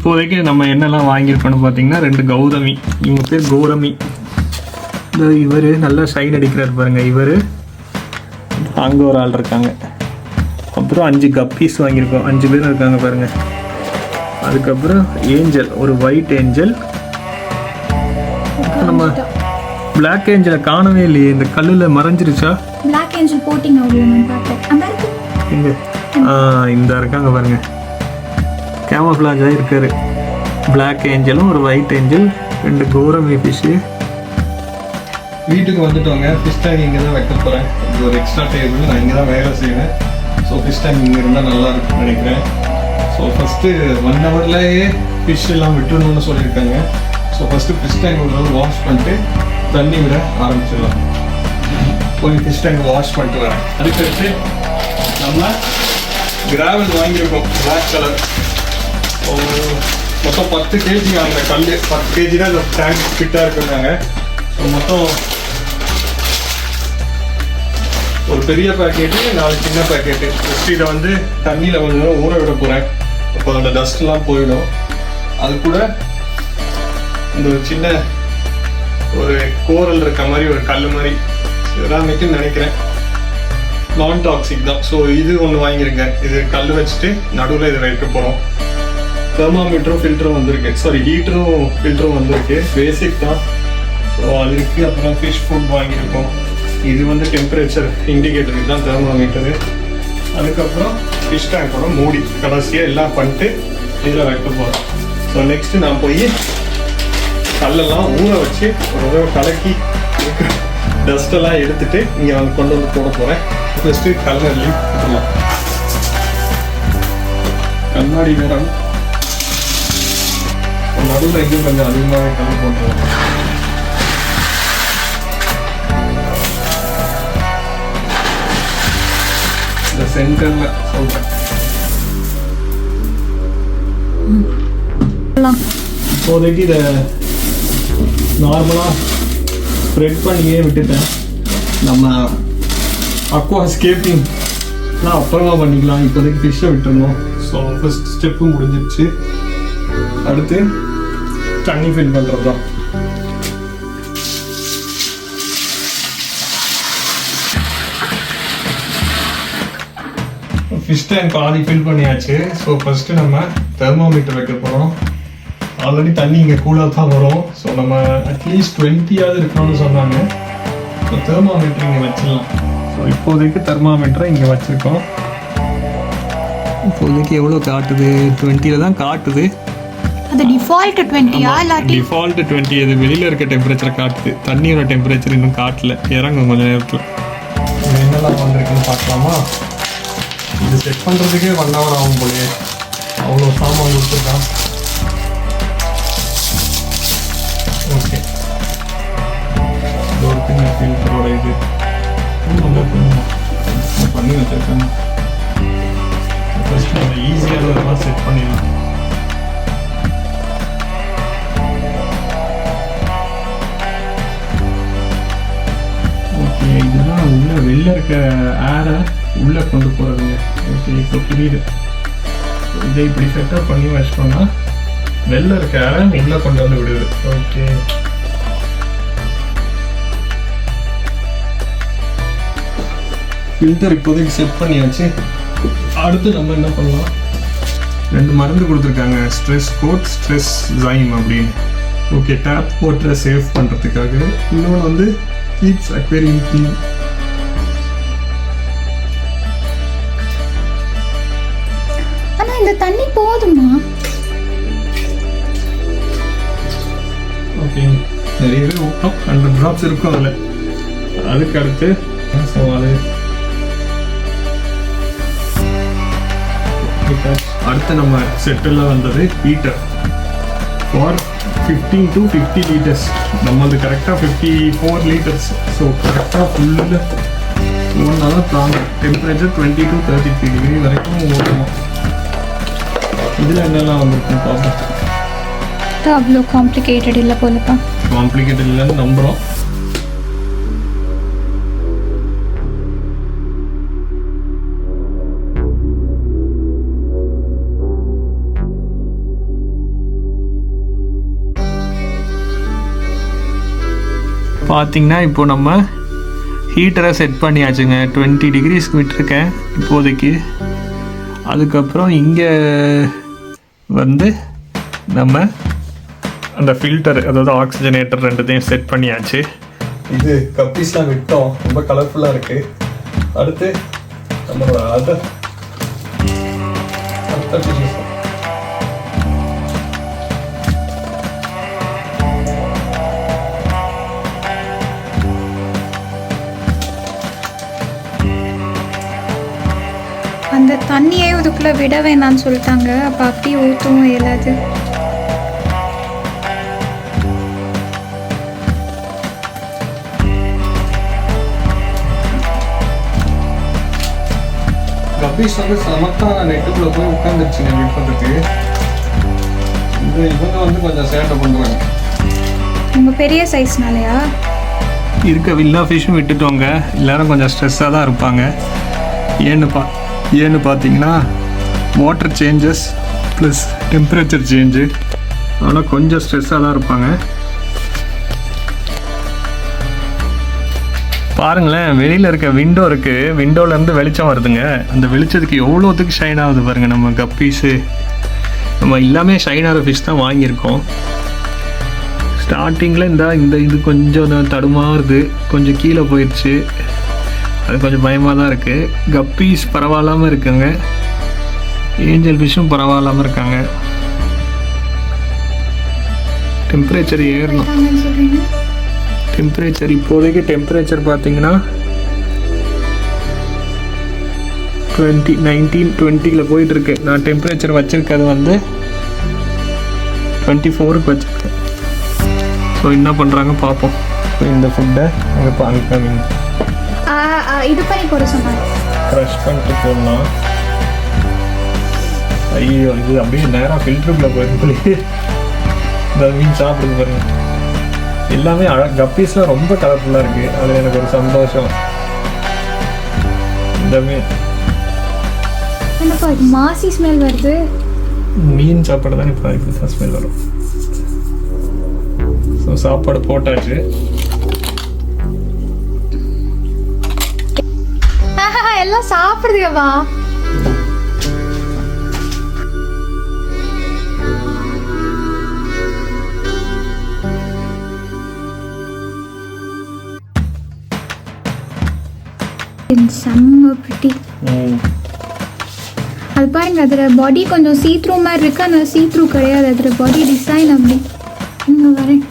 இப்போதைக்கு நம்ம என்னெல்லாம் வாங்கியிருக்கோன்னு பார்த்தீங்கன்னா 2 கௌதமி. இவங்க பேர் கௌரமி. இந்த இவர் நல்லா ஷைன் அடிக்கிறார் பாருங்கள். இவர் அங்கே ஒரு ஆள் இருக்காங்க. அப்புறம் 5 கப்பீஸ் வாங்கியிருக்கோம். 5 பேர் இருக்காங்க பாருங்கள். அதுக்கப்புறம் ஏஞ்சல், ஒரு ஒயிட் ஏஞ்சல். நம்ம பிளாக் ஏஞ்சலை காணவே இல்லையே, இந்த கல்லில் மறைஞ்சிருச்சா? பிளாக் ஏஞ்சல் போட்டிங் இங்கே இந்த இருக்காங்க பாருங்க, கேமோஃப்ளாஜாக இருக்காரு. பிளாக் ஏஞ்சலும் ஒரு ஒயிட் ஏஞ்சல், 2 கௌரமி ஃபிஷ்ஷு. வீட்டுக்கு வந்துட்டோங்க. ஃபிஷ் டேங்க் இங்கே தான் வைக்க போகிறேன். இது ஒரு எக்ஸ்ட்ரா டேபிள், நான் இங்கே தான் வேலை செய்வேன். ஸோ ஃபிஷ் டேங்க் இங்கே இருந்தால் நல்லா இருக்கும்னு நினைக்கிறேன். ஸோ ஃபஸ்ட்டு 1 ஹவர்லேயே ஃபிஷ் எல்லாம் விட்டுணும்னு சொல்லியிருக்காங்க. ஸோ ஃபஸ்ட்டு ஃபிஷ் டேங்க் ஒரு வாஷ் பண்ணிட்டு தண்ணி விட ஆரம்பிச்சிடலாம். போய் ஃபிஷ் டேங்க் வாஷ் பண்ணிட்டு வரேன். அதுக்கடுத்து நம்ம கிராவல் வாங்கியிருக்கோம், பிளாக் கலர். மொத்தம் 10 kg அந்த கல். 10 kg தான் இந்த டேங்க் ஃபிட்டாக இருக்குன்னாங்க. ஸோ மொத்தம் ஒரு பெரிய பேக்கெட்டு, 4 சின்ன பேக்கெட்டு. ஃபஸ்ட்டு இதை வந்து தண்ணியில் கொஞ்சம் நேரம் ஊற விட போகிறேன். அப்போ அதோட டஸ்ட்லாம் போயிடும். அது கூட இந்த ஒரு சின்ன ஒரு கோரல் இருக்க மாதிரி ஒரு கல் மாதிரி செராமிக்னு நினைக்கிறேன், நான் டாக்ஸிக் தான். ஸோ இது ஒன்று வாங்கியிருங்க. இது கல் வச்சுட்டு நடுவில் இதை வைக்க போகிறோம். தெர்மாமீட்டரும் ஃபில்டரும் வந்திருக்கு, சாரி ஹீட்டரும் ஃபில்டரும் வந்திருக்கு. பேசிக் தான். ஸோ அது இருக்குது. அப்புறம் ஃபிஷ் ஃபுட் வாங்கியிருக்கோம். இது வந்து டெம்பரேச்சர் இண்டிகேட்டருக்கு தான் தெர்மாமீட்டரு. அதுக்கப்புறம் ஃபிஷ் டேங்கோட மூடி கடைசியாக எல்லாம் பண்ணிட்டு இதில் வைக்க போகிறோம். ஸோ நெக்ஸ்ட்டு நான் போய் கல்லெல்லாம் ஊற வச்சு ஒரு தடவை கலக்கி டஸ்டெல்லாம் எடுத்துட்டு இங்கே வந்து கொண்டு வந்து போட போகிறேன். ஃபஸ்ட்டு கல்லர்லையும் போடலாம். கண்ணாடி நேரம் நடுவில் எங்கேயும் கொஞ்சம் அதிகமாகவே கல் போட்டுருவோம். இந்த சென்டரில் சொல்கிறேன். இப்போதைக்கு இதை நார்மலாக ஸ்ப்ரெட் பண்ணியே விட்டுட்டேன். நம்ம அக்வா ஸ்கேப்பிங்லாம் அப்புறமா பண்ணிக்கலாம். இப்போதைக்கு ஃபிஷ்ஷை விட்டுருந்தோம். ஸோ ஃபஸ்ட் ஸ்டெப்பு முடிஞ்சிடுச்சு. அடுத்து தண்ணி ஃபில் பண்ணுறது தான். ஃபிஷ் டேங்க் பாதி ஃபில் பண்ணியாச்சு. ஸோ ஃபஸ்ட்டு நம்ம தெர்மோமீட்டர் வைக்க போகிறோம். ஆல்ரெடி தண்ணி இங்கே கூலாக தான் வரும். ஸோ நம்ம அட்லீஸ்ட் 20ஆவது இருக்கணும்னு சொன்னாங்க. ஸோ தெர்மோமீட்டர் இங்கே வச்சிடலாம். ஸோ இப்போதைக்கு தெர்மோமீட்டரை இங்கே வச்சுருக்கோம். இப்போதைக்கு எவ்வளோ காட்டுது? 20 தான் காட்டுது. அது டிஃபால்ட் 20 இல்லாட்டி டிஃபால்ட் 20. அது வெளியில் இருக்க டெம்பரேச்சரை காட்டுது. தண்ணியோட டெம்பரேச்சர் இன்னும் காட்டல, இறங்கும் கொஞ்சம் நேரத்தில். இது என்னெல்லாம் வந்திருக்குன்னு பார்க்கலாமா? இது செட் பண்ணுறதுக்கே 1 hour ஆகும் போலே, அவ்வளோ சாமான் கொடுத்துருக்கான். ஓகே, இது ஒரு சின்ன ஃபில்டரோட இது பண்ணி வச்சுருக்காங்க. ஃபஸ்ட்டு நம்ம ஈஸியாக இதெல்லாம் செட் பண்ணிடலாம். ஓகே, இதெல்லாம் உள்ள வெளில இருக்க ஏரை உள்ளே கொண்டு போகிறதுங்க. ஓகே, இப்போ புரியுது. இதை இப்படி செட்டப் பண்ணி வச்சிட்டோம்னா வெளில இருக்க ஏரை உள்ளே கொண்டு வந்து விடுது. ஓகே, ஃபில்டர் இப்போதைக்கு செட் பண்ணியாச்சு. அடுத்து நம்ம என்ன பண்ணலாம்? 2 மருந்து கொடுத்துருக்காங்க, ஸ்ட்ரெஸ் கோட், ஸ்ட்ரெஸ் ஜைம் அப்படின்னு. ஓகே, டேப் வாட்டரை சேவ் பண்ணுறதுக்காக. இன்னொன்று வந்து கீப்ஸ் அக்வேரியம் க்ளீன். ஆனால் இந்த தண்ணி போதுமா? ஓகே, நிறையவே ஊட்டம் 100 drops இருக்கும் அதில். அதுக்கு அடுத்து ஸோ அது அடுத்து நம்ம செட்டில் வந்தது ஹீட்டர் ஃபார் 15 to 50 liters. நம்மளது கரெக்டாக 54 liters. ஸோ கரெக்டாக ஃபுல்லில் ஓடினாலும் தாங்க. டெம்பரேச்சர் 20 to 33 degree வரைக்கும் ஓடுமா. இதில் என்னெல்லாம் வந்திருக்குன்னு பார்ப்போம். அவ்வளோ காம்ப்ளிகேட்டட் இல்லை போலப்பா. காம்ப்ளிகேட்டட் இல்லைன்னு நம்புகிறோம். பார்த்தீங்கன்னா இப்போ நம்ம ஹீட்டரை செட் பண்ணியாச்சுங்க. 20 டிகிரிஸ்க்கு விட்டுருக்கேன் இப்போதைக்கு. அதுக்கப்புறம் இங்கே வந்து நம்ம அந்த ஃபில்டர், அதாவது ஆக்சிஜனேட்டர் ரெண்டுத்தையும் செட் பண்ணியாச்சு. இது கப்பீஸ்லாம் விட்டோம், ரொம்ப கலர்ஃபுல்லாக இருக்குது. அடுத்து நம்மளோட அடுத்த fishes. அந்த தண்ணியே இதுக்குள்ளே விட வேணாம்னு சொல்லிட்டாங்க. அப்போ அப்படியே ஊற்றவும் இயலாது. கப்பீஸ் வந்து சமத்தான் நெட்டுக்குள்ளே போய் உட்காந்துருச்சுங்க விடுறதுக்கு. இவங்க வந்து கொஞ்சம் சேட்டை பண்ணுவாங்க. உங்கள் பெரிய சைஸ்னாலையா? இருக்க எல்லா ஃபிஷ்ஷும் விட்டுட்டோங்க. எல்லாரும் கொஞ்சம் ஸ்ட்ரெஸ்ஸாக தான் இருப்பாங்க. ஏன்னு பார்த்தீங்கன்னா water changes plus temperature change, ஆனால் கொஞ்சம் ஸ்ட்ரெஸ்ஸாக தான் இருப்பாங்க. பாருங்களேன், வெளியில் இருக்க விண்டோ இருக்குது, விண்டோலேருந்து வெளிச்சம் வருதுங்க. அந்த வெளிச்சத்துக்கு எவ்வளோத்துக்கு ஷைன் ஆகுது பாருங்கள். நம்ம கப்பீஸு நம்ம எல்லாமே ஷைன் ஆகிற ஃபிஷ் தான் வாங்கியிருக்கோம். ஸ்டார்டிங்கில் இந்த இது கொஞ்சம் தடுமாறுது, கொஞ்சம் கீழே போயிடுச்சு. அது கொஞ்சம் பயமாக தான் இருக்குது. கப்பீஸ் பரவாயில்லாமல் இருக்குங்க, ஏஞ்சல் ஃபிஷ்ஷும் பரவாயில்லாமல் இருக்காங்க. டெம்பரேச்சர் ஏறணும். டெம்பரேச்சர் இப்போதைக்கு டெம்பரேச்சர் பார்த்தீங்கன்னா 19-20 போயிட்டுருக்கு. நான் டெம்பரேச்சர் வச்சுருக்கிறது வந்து 24க்கு வச்சுருக்கேன். ஸோ என்ன பண்ணுறாங்க பார்ப்போம். ஸோ இந்த ஃபுட்டை அங்கே பாருங்க, இது பண்ணி போட சொன்னாங்க. க்ரஷ் பண்ணிட்டு போடலாம். ஐயோ, இது அப்படியே நேராக ஃபில்டருக்குள்ளே போயிருக்கு. இந்த மீன் சாப்பிடுது பாருங்க. எல்லாமே கப்பீஸ்லாம் ரொம்ப கலர்ஃபுல்லாக இருக்குது. அது எனக்கு ஒரு சந்தோஷம். இந்த மாசி ஸ்மெல் வருது. மீன் சாப்பாடு தான் இப்போ இப்படி ஸ்மெல் வரும். ஸோ சாப்பாடு போட்டாச்சு. எல்லாம் சாப்பிடுதுவா. செம்ம பிரிட்டி. அது பாருங்க, அதில் பாடி கொஞ்சம் சீ த்ரூ மாதிரி இருக்கு. ஆனால் சீ த்ரூ கிடையாது, அதில் பாடி டிசைன் அப்படி. இங்கே வரேன்.